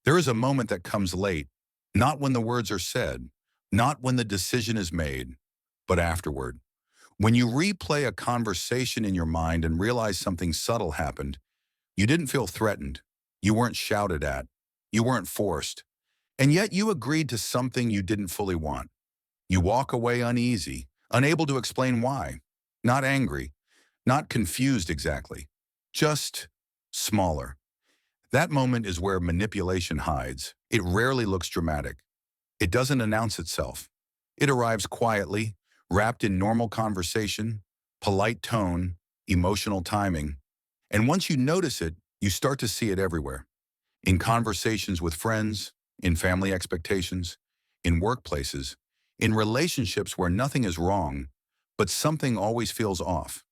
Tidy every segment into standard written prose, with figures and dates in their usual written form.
There is a moment that comes late, not when the words are said, not when the decision is made, but afterward. When you replay a conversation in your mind and realize something subtle happened, you didn't feel threatened, you weren't shouted at, you weren't forced, and yet you agreed to something you didn't fully want. You walk away uneasy, unable to explain why, not angry, not confused exactly, just smaller. That moment is where manipulation hides. It rarely looks dramatic. It doesn't announce itself. It arrives quietly, wrapped in normal conversation, polite tone, emotional timing. And once you notice it, you start to see it everywhere. In conversations with friends, in family expectations, in workplaces, in relationships where nothing is wrong, but something always feels off.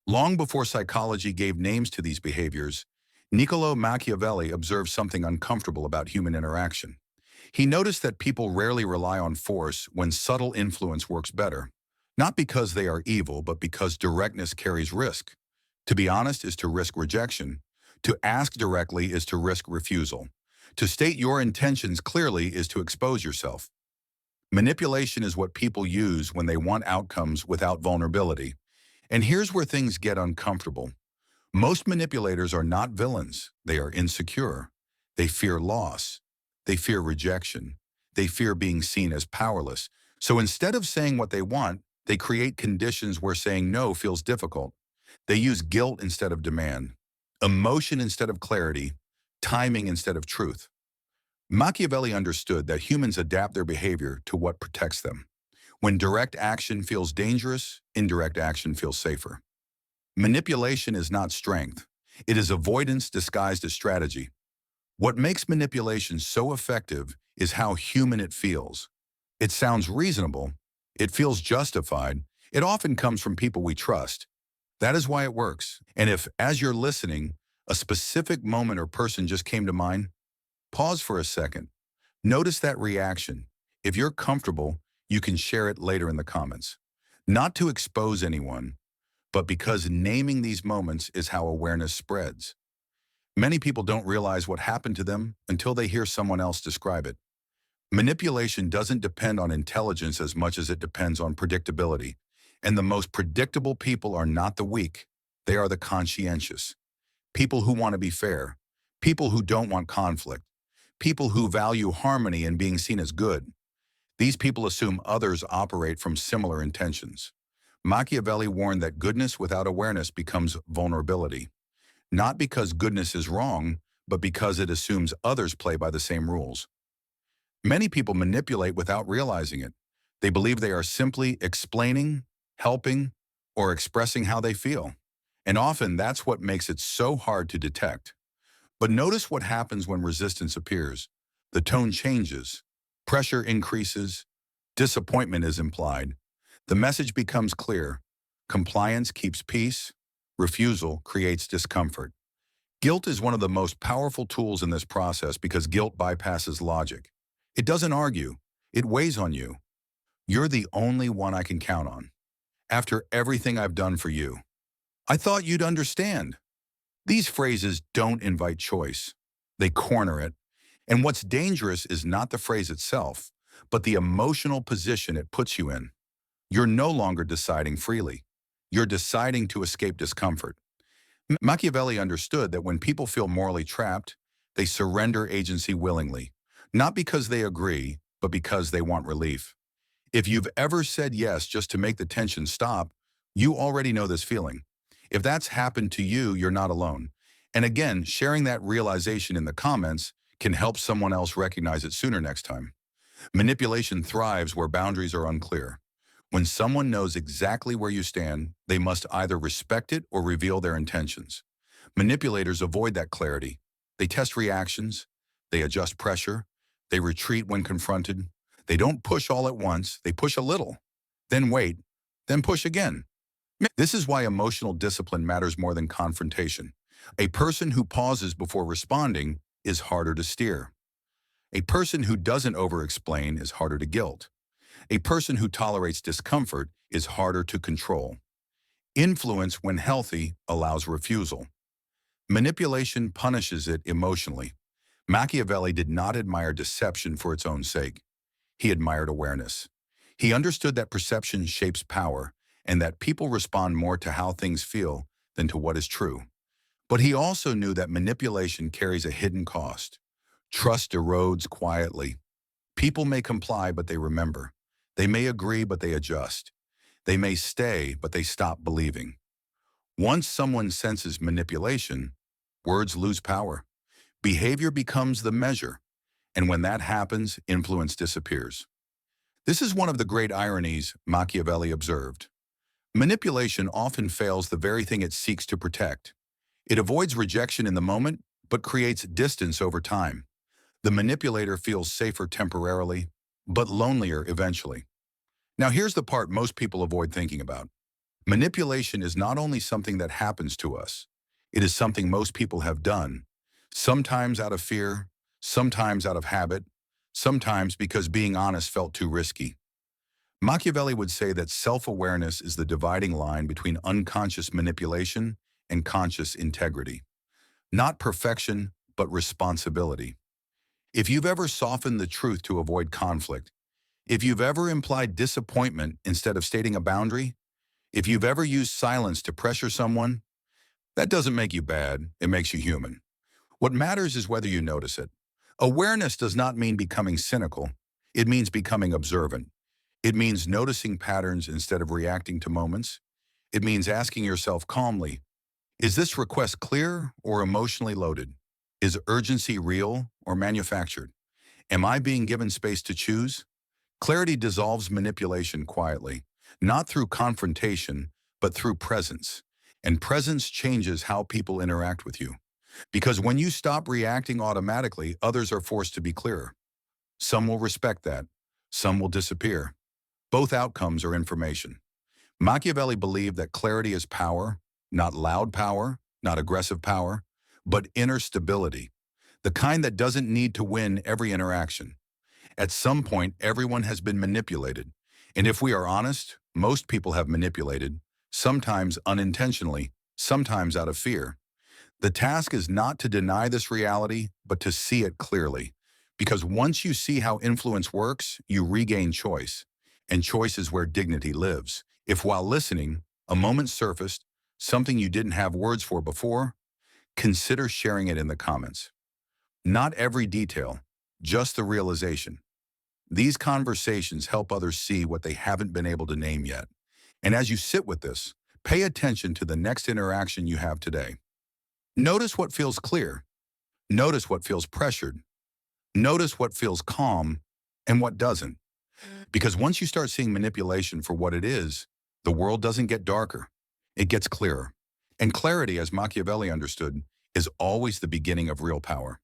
Long before psychology gave names to these behaviors, Niccolo Machiavelli observed something uncomfortable about human interaction. He noticed that people rarely rely on force when subtle influence works better, not because they are evil, but because directness carries risk. To be honest is to risk rejection. To ask directly is to risk refusal. To state your intentions clearly is to expose yourself. Manipulation is what people use when they want outcomes without vulnerability. And here's where things get uncomfortable. Most manipulators are not villains. They are insecure. They fear loss. They fear rejection. They fear being seen as powerless. So instead of saying what they want, they create conditions where saying no feels difficult. They use guilt instead of demand, emotion instead of clarity, timing instead of truth. Machiavelli understood that humans adapt their behavior to what protects them. When direct action feels dangerous, indirect action feels safer. Manipulation is not strength. It is avoidance disguised as strategy. What makes manipulation so effective is how human it feels. It sounds reasonable. It feels justified. It often comes from people we trust. That is why it works. And if, as you're listening, a specific moment or person just came to mind, pause for a second. Notice that reaction. If you're comfortable, you can share it later in the comments. Not to expose anyone, but because naming these moments is how awareness spreads. Many people don't realize what happened to them until they hear someone else describe it. Manipulation doesn't depend on intelligence as much as it depends on predictability. And the most predictable people are not the weak. They are the conscientious. People who want to be fair. People who don't want conflict. People who value harmony and being seen as good. These people assume others operate from similar intentions. Machiavelli warned that goodness without awareness becomes vulnerability. Not because goodness is wrong, but because it assumes others play by the same rules. Many people manipulate without realizing it. They believe they are simply explaining, helping, or expressing how they feel. And often that's what makes it so hard to detect. But notice what happens when resistance appears. The tone changes, pressure increases, disappointment is implied. The message becomes clear. Compliance keeps peace. Refusal creates discomfort. Guilt is one of the most powerful tools in this process because guilt bypasses logic. It doesn't argue. It weighs on you. You're the only one I can count on. After everything I've done for you, I thought you'd understand. These phrases don't invite choice. They corner it. And what's dangerous is not the phrase itself, but the emotional position it puts you in. You're no longer deciding freely. You're deciding to escape discomfort. Machiavelli understood that when people feel morally trapped, they surrender agency willingly, not because they agree, but because they want relief. If you've ever said yes just to make the tension stop, you already know this feeling. If that's happened to you, you're not alone. And again, sharing that realization in the comments can help someone else recognize it sooner next time. Manipulation thrives where boundaries are unclear. When someone knows exactly where you stand, they must either respect it or reveal their intentions. Manipulators avoid that clarity. They test reactions, they adjust pressure, they retreat when confronted. They don't push all at once, they push a little, then wait, then push again. This is why emotional discipline matters more than confrontation. A person who pauses before responding is harder to steer. A person who doesn't over-explain is harder to guilt. A person who tolerates discomfort is harder to control. Influence, when healthy, allows refusal. Manipulation punishes it emotionally. Machiavelli did not admire deception for its own sake. He admired awareness. He understood that perception shapes power and that people respond more to how things feel than to what is true. But he also knew that manipulation carries a hidden cost. Trust erodes quietly. People may comply, but they remember. They may agree, but they adjust. They may stay, but they stop believing. Once someone senses manipulation, words lose power. Behavior becomes the measure, and when that happens, influence disappears. This is one of the great ironies Machiavelli observed. Manipulation often fails the very thing it seeks to protect. It avoids rejection in the moment, but creates distance over time. The manipulator feels safer temporarily, but lonelier eventually. Now here's the part most people avoid thinking about. Manipulation is not only something that happens to us, it is something most people have done, sometimes out of fear, sometimes out of habit, sometimes because being honest felt too risky. Machiavelli would say that self-awareness is the dividing line between unconscious manipulation and conscious integrity. Not perfection, but responsibility. If you've ever softened the truth to avoid conflict, if you've ever implied disappointment instead of stating a boundary, if you've ever used silence to pressure someone, that doesn't make you bad, it makes you human. What matters is whether you notice it. Awareness does not mean becoming cynical. It means becoming observant. It means noticing patterns instead of reacting to moments. It means asking yourself calmly, is this request clear or emotionally loaded? Is urgency real or manufactured? Am I being given space to choose? Clarity dissolves manipulation quietly, not through confrontation, but through presence. And presence changes how people interact with you. Because when you stop reacting automatically, others are forced to be clearer. Some will respect that. Some will disappear. Both outcomes are information. Machiavelli believed that clarity is power, not loud power, not aggressive power, but inner stability, the kind that doesn't need to win every interaction. At some point, everyone has been manipulated. And if we are honest, most people have manipulated, sometimes unintentionally, sometimes out of fear. The task is not to deny this reality, but to see it clearly. Because once you see how influence works, you regain choice. And choice is where dignity lives. If while listening, a moment surfaced, something you didn't have words for before, consider sharing it in the comments. Not every detail, just the realization. These conversations help others see what they haven't been able to name yet. And as you sit with this, pay attention to the next interaction you have today. Notice what feels clear. Notice what feels pressured. Notice what feels calm and what doesn't. Because once you start seeing manipulation for what it is, the world doesn't get darker. It gets clearer. And clarity, as Machiavelli understood, is always the beginning of real power.